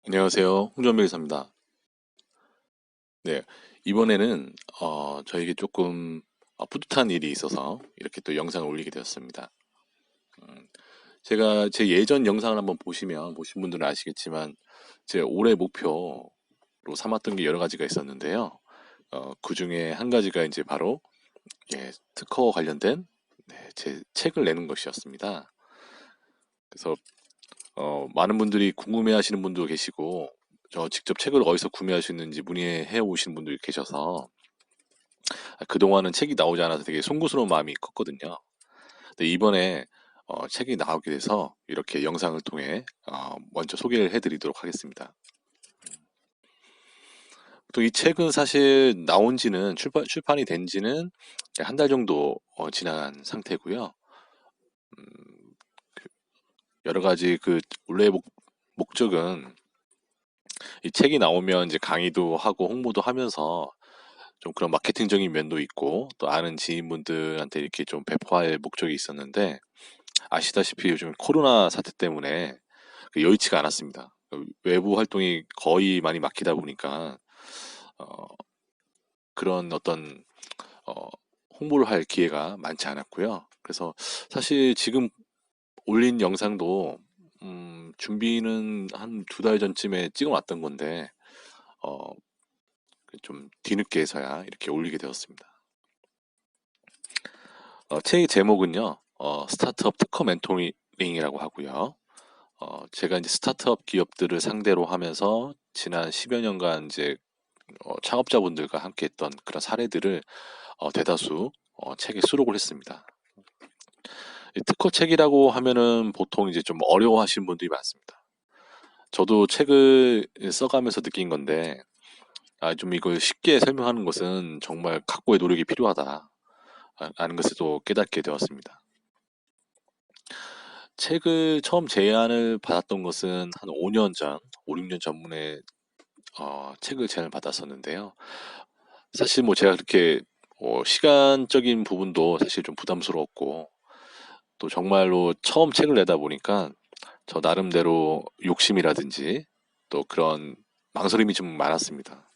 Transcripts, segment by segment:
안녕하세요. 홍준필입니다. 네, 이번에는 저에게 조금 뿌듯한 일이 있어서 이렇게 또 영상을 올리게 되었습니다. 음, 제가 제 예전 영상을 한번 보신 분들은 아시겠지만 제 올해 목표로 삼았던 게 여러 가지가 있었는데요. 그 중에 한 가지가 이제 바로 특허 관련된 제 책을 내는 것이었습니다. 그래서 많은 분들이 궁금해하시는 분도 계시고 저 직접 책을 어디서 구매할 수 있는지 문의해 오신 분들이 계셔서 그동안은 책이 나오지 않아서 되게 송구스러운 마음이 컸거든요. 근데 이번에 책이 나오게 돼서 이렇게 영상을 통해 먼저 소개를 해드리도록 하겠습니다. 또 이 책은 사실 나온 지는 출판이 된 지는 한 달 정도 지난 상태고요. 음, 그 여러 가지 원래 목적은 이 책이 나오면 이제 강의도 하고 홍보도 하면서 좀 그런 마케팅적인 면도 있고 또 아는 지인분들한테 이렇게 좀 배포할 목적이 있었는데 아시다시피 요즘 코로나 사태 때문에 여의치가 않았습니다. 외부 활동이 거의 많이 막히다 보니까 어, 그런 어떤 어, 홍보를 할 기회가 많지 않았고요. 그래서 사실 지금 올린 영상도 준비는 한 두 달 전쯤에 찍어놨던 건데 어, 좀 뒤늦게서야 이렇게 올리게 되었습니다. 책 제목은요, 스타트업 특허 멘토링이라고 하고요. 제가 이제 스타트업 기업들을 상대로 하면서 지난 10여 년간 이제 창업자분들과 함께 했던 그런 사례들을 대다수 책에 수록을 했습니다. 이 특허 책이라고 하면은 보통 이제 좀 어려워하시는 분들이 많습니다. 저도 책을 써가면서 느낀 건데, 좀 이걸 쉽게 설명하는 것은 정말 각고의 노력이 필요하다. 라는 것을 또 깨닫게 되었습니다. 책을 처음 제안을 받았던 것은 한 5년 전, 5, 6년 전문에 책을 제안을 받았었는데요. 사실 뭐 제가 그렇게 시간적인 부분도 사실 좀 부담스러웠고 또 정말로 처음 책을 내다 보니까 저 나름대로 욕심이라든지 또 그런 망설임이 좀 많았습니다.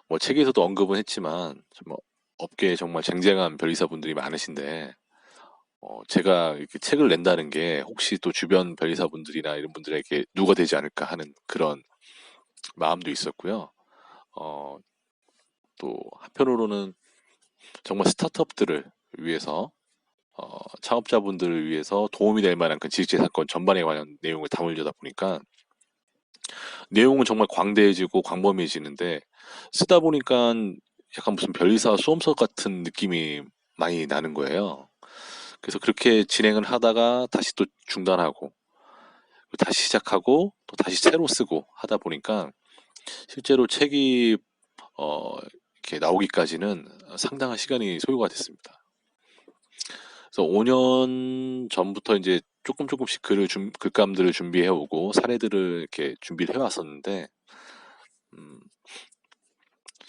뭐 책에서도 언급은 했지만 좀 업계에 정말 쟁쟁한 변리사분들이 많으신데 제가 이렇게 책을 낸다는 게 혹시 또 주변 변리사분들이나 이런 분들에게 누가 되지 않을까 하는 그런 마음도 있었고요. 어, 또 한편으로는 정말 스타트업들을 위해서 창업자분들을 위해서 도움이 될 만한 그 지식재산권 전반에 관한 내용을 담으려다 보니까 내용은 정말 광대해지고 광범위해지는데 쓰다 보니까 약간 무슨 변리사 수험서 같은 느낌이 많이 나는 거예요. 그래서 그렇게 진행을 하다가 다시 또 중단하고 다시 시작하고 또 다시 새로 쓰고 하다 보니까 실제로 책이 이렇게 나오기까지는 상당한 시간이 소요가 됐습니다. 그래서 5년 전부터 이제 조금씩 글감들을 준비해 오고 사례들을 이렇게 준비를 해 왔었는데 음,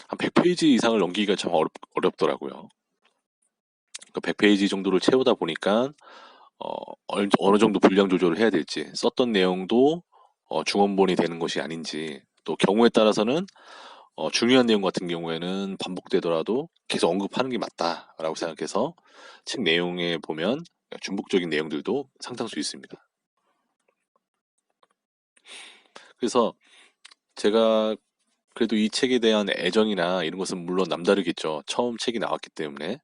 한 100페이지 이상을 넘기기가 참 어렵더라고요. 그 100페이지 정도를 채우다 보니까 어, 어느 정도 분량 조절을 해야 될지 썼던 내용도 중원본이 되는 것이 아닌지 또 경우에 따라서는 중요한 내용 같은 경우에는 반복되더라도 계속 언급하는 게 맞다라고 생각해서 책 내용에 보면 중복적인 내용들도 상당수 있습니다. 그래서 제가 그래도 이 책에 대한 애정이나 이런 것은 물론 남다르겠죠. 처음 책이 나왔기 때문에.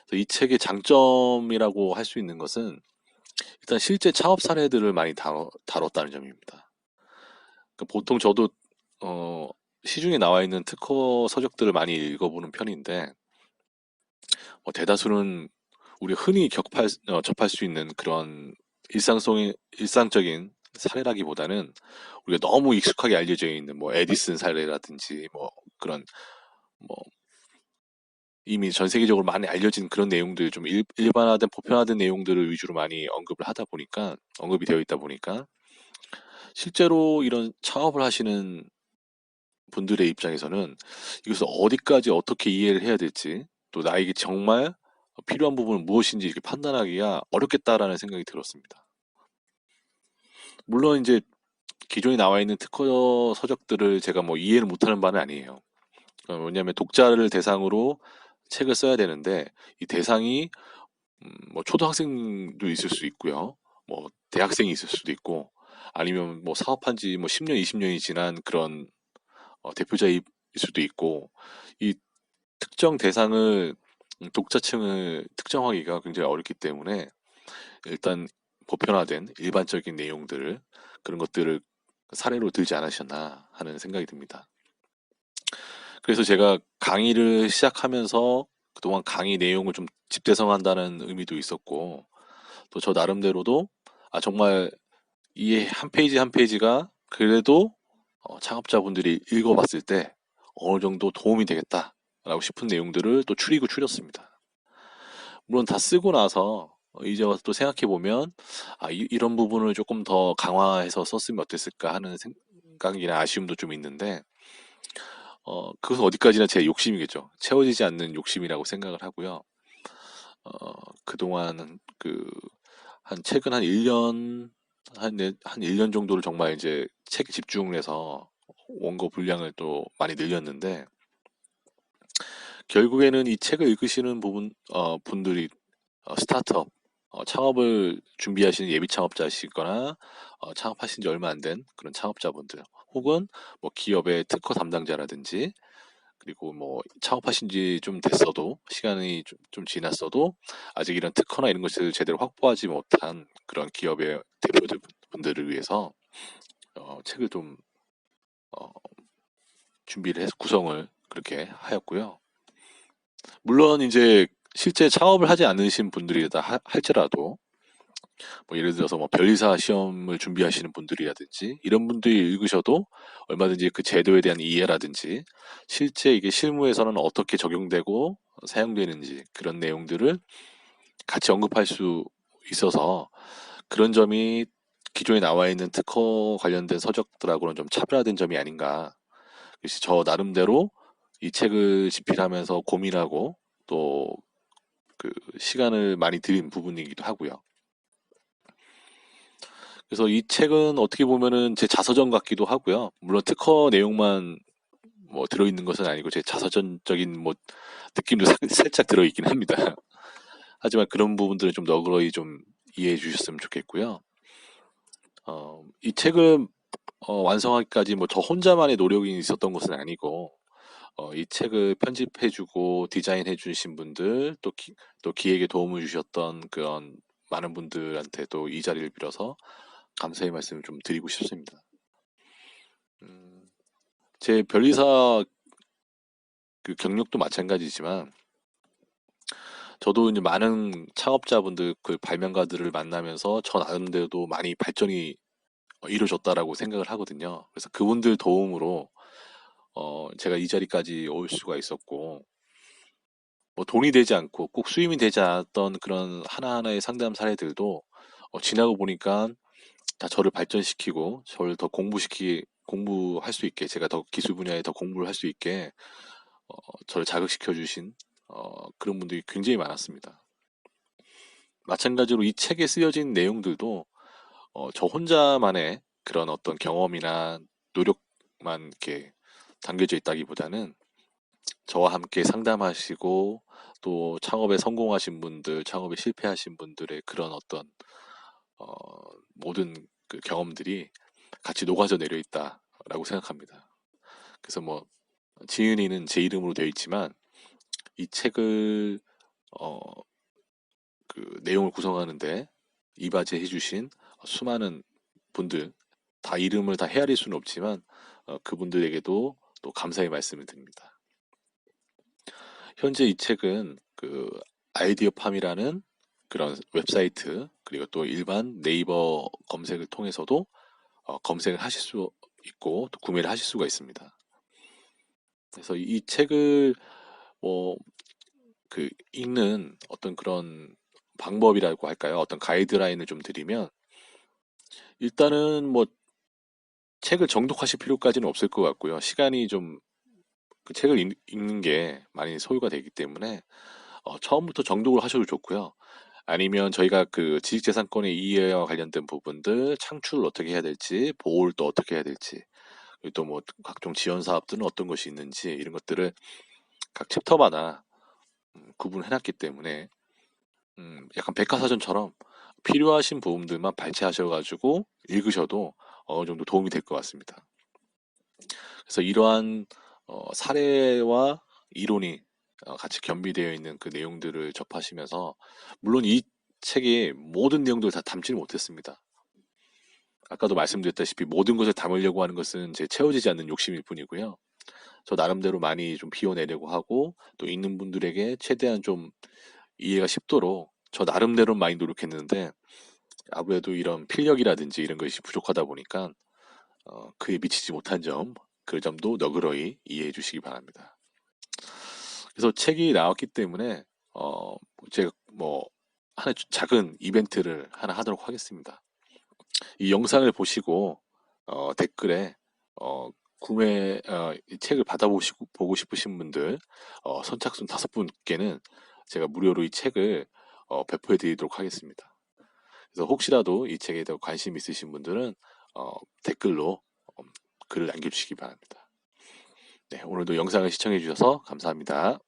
그래서 이 책의 장점이라고 할 수 있는 것은 일단 실제 창업 사례들을 많이 다뤘다는 점입니다. 그러니까 보통 저도 어, 시중에 나와 있는 특허 서적들을 많이 읽어보는 편인데 대다수는 우리가 흔히 접할 수 있는 그런 일상적인 사례라기보다는 우리가 너무 익숙하게 알려져 있는 뭐 에디슨 사례라든지 뭐 그런 뭐 이미 전 세계적으로 많이 알려진 그런 내용들 좀 일반화된 보편화된 내용들을 위주로 많이 언급이 되어 있다 보니까 실제로 이런 창업을 하시는 분들의 입장에서는 이것을 어디까지 어떻게 이해를 해야 될지 또 나에게 정말 필요한 부분은 무엇인지 이렇게 판단하기가 어렵겠다라는 생각이 들었습니다. 물론 이제 기존에 나와 있는 특허 서적들을 제가 뭐 이해를 못하는 바는 아니에요. 왜냐하면 독자를 대상으로 책을 써야 되는데 이 대상이 뭐 초등학생도 있을 수 있고요. 뭐 대학생이 있을 수도 있고 아니면 뭐 사업한 지 뭐 10년, 20년이 지난 그런 대표자일 수도 있고 이 특정 대상을 독자층을 특정하기가 굉장히 어렵기 때문에 일단 보편화된 일반적인 내용들을 그런 것들을 사례로 들지 않으셨나 하는 생각이 듭니다. 그래서 제가 강의를 시작하면서 그동안 강의 내용을 좀 집대성한다는 의미도 있었고 또 저 나름대로도 정말 이 한 페이지 한 페이지가 그래도 창업자분들이 읽어봤을 때 어느 정도 도움이 되겠다라고 싶은 내용들을 또 추리고 추렸습니다. 물론 다 쓰고 나서 이제 와서 또 생각해보면 이런 부분을 조금 더 강화해서 썼으면 어땠을까 하는 생각이나 아쉬움도 좀 있는데 그것은 어디까지나 제 욕심이겠죠. 채워지지 않는 욕심이라고 생각을 하고요. 그동안 한 최근 한 1년, 한 1년 정도를 정말 이제 책에 집중을 해서 원고 분량을 또 많이 늘렸는데, 결국에는 이 책을 읽으시는 분들이 스타트업, 창업을 준비하시는 예비 창업자시거나, 창업하신 지 얼마 안 된 그런 창업자분들, 혹은 뭐 기업의 특허 담당자라든지, 그리고 뭐 창업하신 지 좀 됐어도 시간이 좀 지났어도 아직 이런 특허나 이런 것을 제대로 확보하지 못한 그런 기업의 대표들 분들을 위해서 책을 좀 어, 준비를 해서 구성을 그렇게 하였고요. 물론 이제 실제 창업을 하지 않으신 분들이다 할지라도 뭐 예를 들어서 뭐 변리사 시험을 준비하시는 분들이라든지 이런 분들이 읽으셔도 얼마든지 그 제도에 대한 이해라든지 실제 이게 실무에서는 어떻게 적용되고 사용되는지 그런 내용들을 같이 언급할 수 있어서 그런 점이 기존에 나와 있는 특허 관련된 서적들하고는 좀 차별화된 점이 아닌가. 그래서 저 나름대로 이 책을 집필하면서 고민하고 또 그 시간을 많이 들인 부분이기도 하고요. 그래서 이 책은 어떻게 보면은 제 자서전 같기도 하고요. 물론 특허 내용만 뭐 들어있는 것은 아니고 제 자서전적인 뭐 느낌도 살짝 들어있긴 합니다. 하지만 그런 부분들은 좀 너그러이 좀 이해해 주셨으면 좋겠고요. 이 책을 완성하기까지 뭐 저 혼자만의 노력이 있었던 것은 아니고 이 책을 편집해주고 디자인해주신 분들 또 기획에 도움을 주셨던 그런 많은 분들한테도 이 자리를 빌어서 감사의 말씀을 좀 드리고 싶습니다. 음, 제 변리사 그 경력도 마찬가지지만 저도 이제 많은 창업자분들 그 발명가들을 만나면서 저 나름대로도 많이 발전이 이루어졌다라고 생각을 하거든요. 그래서 그분들 도움으로 제가 이 자리까지 올 수가 있었고 뭐 돈이 되지 않고 꼭 수임이 되지 않았던 그런 하나하나의 상담 사례들도 지나고 보니까 다 저를 발전시키고 저를 더 공부할 수 있게 제가 더 기술 분야에 더 공부를 할 수 있게 저를 자극시켜 주신 그런 분들이 굉장히 많았습니다. 마찬가지로 이 책에 쓰여진 내용들도 저 혼자만의 그런 어떤 경험이나 노력만 이렇게 담겨져 있다기보다는 저와 함께 상담하시고 또 창업에 성공하신 분들, 창업에 실패하신 분들의 그런 어떤 어, 모든 그 경험들이 같이 녹아져 내려 있다라고 생각합니다. 그래서 뭐 지은이는 제 이름으로 되어 있지만 이 책을 어, 그 내용을 구성하는데 이바지해 주신 수많은 분들 다 이름을 다 헤아릴 수는 없지만 그분들에게도 또 감사의 말씀을 드립니다. 현재 이 책은 그 아이디어팜이라는 그런 웹사이트 그리고 또 일반 네이버 검색을 통해서도 검색을 하실 수 있고 또 구매를 하실 수가 있습니다. 그래서 이 책을 뭐 읽는 어떤 그런 방법이라고 할까요? 어떤 가이드라인을 좀 드리면 일단은 뭐 책을 정독하실 필요까지는 없을 것 같고요. 시간이 좀 그 책을 읽는 게 많이 소요가 되기 때문에 처음부터 정독을 하셔도 좋고요. 아니면 저희가 그 지식재산권의 이해와 관련된 부분들, 창출을 어떻게 해야 될지, 보호를 또 어떻게 해야 될지, 그리고 또 뭐 각종 지원 사업들은 어떤 것이 있는지 이런 것들을 각 챕터마다 구분해놨기 때문에 약간 백과사전처럼 필요하신 부분들만 발췌하셔가지고 읽으셔도 어느 정도 도움이 될 것 같습니다. 그래서 이러한 사례와 이론이 같이 겸비되어 있는 그 내용들을 접하시면서 물론 이 책이 모든 내용들을 다 담지는 못했습니다. 아까도 말씀드렸다시피 모든 것을 담으려고 하는 것은 제 채워지지 않는 욕심일 뿐이고요. 저 나름대로 많이 좀 비워내려고 하고 또 읽는 분들에게 최대한 좀 이해가 쉽도록 저 나름대로 많이 노력했는데 아무래도 이런 필력이라든지 이런 것이 부족하다 보니까 그에 미치지 못한 점, 그 점도 너그러이 이해해 주시기 바랍니다. 그래서 책이 나왔기 때문에 제가 뭐 하나 작은 이벤트를 하나 하도록 하겠습니다. 이 영상을 보시고 댓글에 이 책을 받아보시고 보고 싶으신 분들 선착순 5분께는 제가 무료로 이 책을 배포해 드리도록 하겠습니다. 그래서 혹시라도 이 책에 대해 관심 있으신 분들은 댓글로 글을 남겨주시기 바랍니다. 네, 오늘도 영상을 시청해 주셔서 감사합니다.